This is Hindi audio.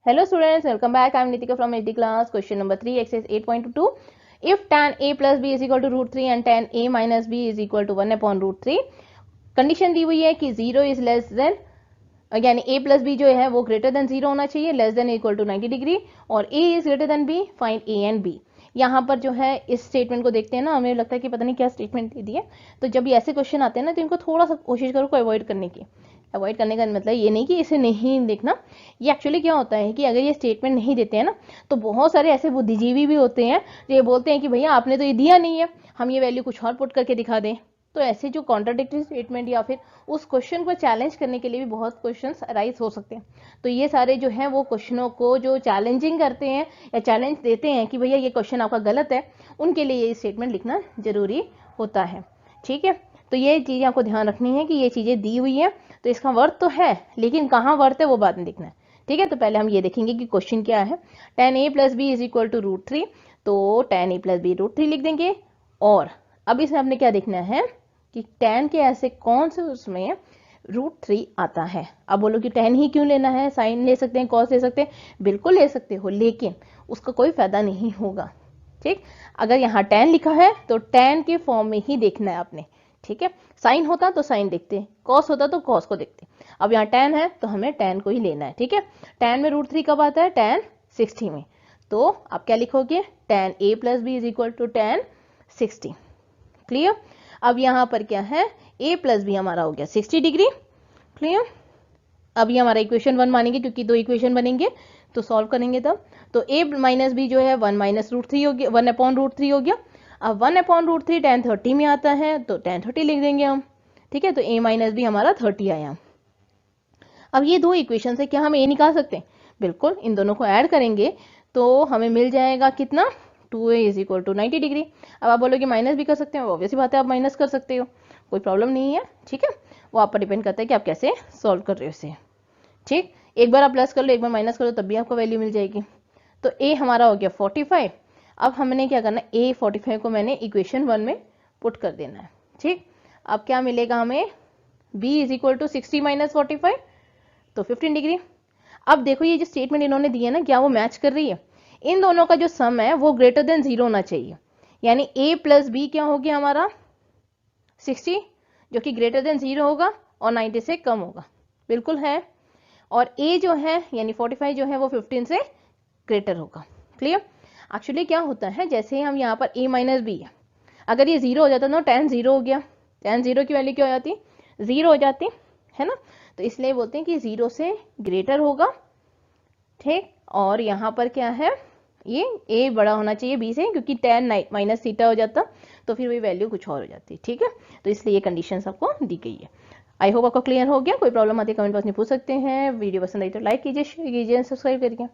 Hello students, welcome back. I am Nitika from HD class. Question number 3, exercise 8.2. If tan a plus b is equal to root 3 and tan a minus b is equal to 1 upon root 3, condition दी हुई है कि 0 इज लेस देन, यानी a प्लस बी जो है वो ग्रेटर देन 0 होना चाहिए, less than equal to 90 degree, और a is greater than b, find a and b। यहाँ पर जो है इस स्टेटमेंट को देखते हैं ना, हमें लगता है कि पता नहीं क्या स्टेटमेंट दे दी है। तो जब ये ऐसे क्वेश्चन आते हैं ना, तो इनको थोड़ा सा कोशिश करो को अवॉइड करने की। अवॉइड करने का मतलब ये नहीं कि इसे नहीं देखना, ये एक्चुअली क्या होता है कि अगर ये स्टेटमेंट नहीं देते हैं ना, तो बहुत सारे ऐसे बुद्धिजीवी भी होते हैं जो ये बोलते हैं कि भैया आपने तो ये दिया नहीं है, हम ये वैल्यू कुछ और पुट करके दिखा दें। तो ऐसे जो कॉन्ट्राडिक्टरी स्टेटमेंट या फिर उस क्वेश्चन को चैलेंज करने के लिए भी बहुत क्वेश्चंस अराइज हो सकते हैं। तो ये सारे जो हैं वो क्वेश्चनों को जो चैलेंजिंग करते हैं या चैलेंज देते हैं कि भैया ये क्वेश्चन आपका गलत है, उनके लिए ये स्टेटमेंट लिखना जरूरी होता है। ठीक है, तो ये चीज़ आपको ध्यान रखनी है कि ये चीज़ें दी हुई है, तो इसका वर्थ तो है, लेकिन कहाँ वर्थ है वो बाद में देखना है। ठीक है, तो पहले हम ये देखेंगे कि क्वेश्चन क्या है। tan a plus b is equal to root 3, तो tan a plus b root 3 लिख देंगे। और अब इसमें हमने क्या देखना है कि tan के ऐसे कौन से उसमें रूट 3 आता है। अब बोलो कि tan ही क्यों लेना है, साइन ले सकते हैं, कॉस ले सकते हैं, बिल्कुल ले सकते हो, लेकिन उसका कोई फायदा नहीं होगा। ठीक, अगर यहाँ tan लिखा है तो tan के फॉर्म में ही देखना है आपने। ठीक है, साइन होता तो साइन देखते, कॉस होता तो कॉस को देखते। अब यहाँ tan है तो हमें tan को ही लेना है। ठीक है, tan में रूट 3 कब आता है, tan 60 में। तो आप क्या लिखोगे, tan a plus b is equal to tan 60। Clear. अब यहाँ पर क्या है, a प्लस बी हमारा हो गया 60 डिग्री। क्लियर। अब ये हमारा इक्वेशन 1 मानेंगे, क्योंकि दो इक्वेशन बनेंगे तो सॉल्व करेंगे तब। तो a माइनस बी जो है 1 माइनस रूट 3 हो गया, 1 अपॉन रूट 3 हो गया। अब 1 अपॉन रूट 3 tan 30 में आता है, तो tan 30 लिख देंगे हम। ठीक है, तो a माइनस बी हमारा 30 आया। अब ये दो इक्वेशन से क्या हम a निकाल सकते हैं, बिल्कुल। इन दोनों को ऐड करेंगे तो हमें मिल जाएगा कितना, 2a is equal to 90 degree. अब आप बोलोगे माइनस भी कर सकते हैं, ऑब्वियसली बात है आप माइनस कर सकते हो, कोई प्रॉब्लम नहीं है। ठीक है, वो आप पर डिपेंड करता है कि आप कैसे सॉल्व कर रहे हो इसे। ठीक, एक बार आप प्लस कर लो, एक बार माइनस कर लो, तब भी आपको वैल्यू मिल जाएगी। तो a हमारा हो गया 45। अब हमने क्या करना है, a 45 को मैंने इक्वेशन 1 में पुट कर देना है। ठीक, अब क्या मिलेगा हमें, b is equal to 60 minus 45, तो 15 डिग्री। अब देखो ये जो स्टेटमेंट इन्होंने दी है ना, क्या वो मैच कर रही है। इन दोनों का जो सम है वो ग्रेटर देन 0 होना चाहिए, यानी a प्लस बी क्या हो गया हमारा 60, जो कि ग्रेटर देन 0 होगा और 90 से कम होगा, बिल्कुल है। और a जो है यानी 45 जो है वो 15 से ग्रेटर होगा। क्लियर। एक्चुअली क्या होता है, जैसे हम यहाँ पर a माइनस बी है, अगर ये 0 हो जाता ना, tan 0 हो गया, tan 0 की वैल्यू क्या हो जाती, 0 हो जाती है ना। तो इसलिए बोलते हैं कि 0 से ग्रेटर होगा। ठीक, और यहाँ पर क्या है, ये a बड़ा होना चाहिए b से, क्योंकि tan माइनस थीटा हो जाता तो फिर वही वैल्यू कुछ और हो जाती। ठीक है, तो इसलिए ये कंडीशन आपको दी गई है। आई होप आपको क्लियर हो गया। कोई प्रॉब्लम आती है कमेंट बॉक्स में पूछ सकते हैं। वीडियो पसंद आई तो लाइक कीजिए, शेयर कीजिए, सब्सक्राइब करिए।